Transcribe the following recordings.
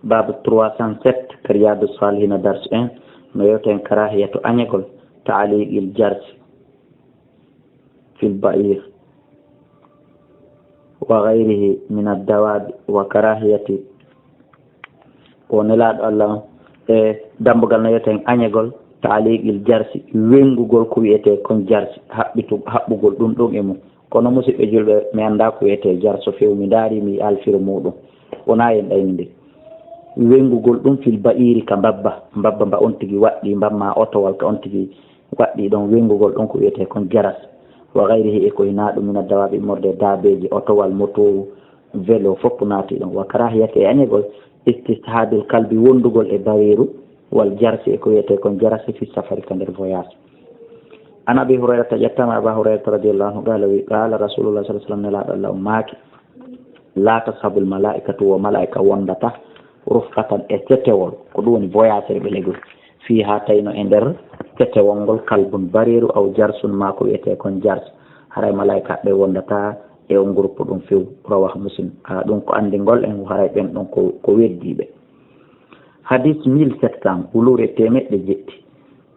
باب 307 رياض الصالحين درس 1 نيوتن كراهية أنيقل تعليق الجرس في البعير وغيره من الدواب وكراهية ونلاد الله دمبغال نيوتن أنيقل تعليق الجرس وينغول كويته كون جرس haɓɓugol ɗum ɗum e mum kono musidɓe julɓe mi annda ko wiyete jarso few mi daari mi alfiro muɗum wona en ɗayni nde wengugol ɗum fil ba'iri ka mbabba mba on tigi waɗɗi mbamma otowal ka on tigi waɗɗi ɗon wengugol ɗon ko wiyete kon jaras wa gayrihi e koye naɗum mina dawaɓe morde daabeji otowal moto vélo fopp naati ɗon wa karahiyate e añegol istishadul kalbi wondugol e baweru wal jarsi e ko wiyete kon jarasi fi safari ka nder voyage an abi hurayrata ƴettama aba hurayrata radiallahu anhu qala wi qala rasulullah sallallahu alaihi wasallam nelaɗo allah maaki la tashabul malaikatu wa malaika wondata rufqatan e tetewol ko ɗum woni voyagere ɓe legol fi ha tawno e nder tetewol ngol kalbun bariru aw jarsun ma ko wiyete kon jars haray malaika ɓe wondata e on groupe ɗum few rawah muslim ha ɗum ko andingol en haray ɓen ɗon ko weddiɓe hadis 1700 wulure temeɗɗe jetti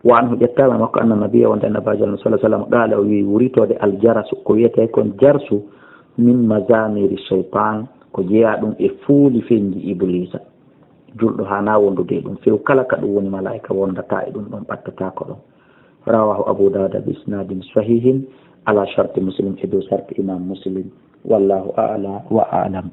wa anhu ƴettama makko anna nabiya wonde annabajo allah sallah sallam qala o wi wuritode aljarasu ko wiyete kon jarsu min mazamiri cheytan ko jeeya ɗum e fuuli fenji iblisa julɗo hana wondude ɗum few kala ka ɗum woni malaika wondata e ɗum ɗon ɓattatako ɗon rawahu abu dawuda bi isnadin sahihin ala sharti muslim e dow sarti imam muslim wallahu a'la wa a'lam.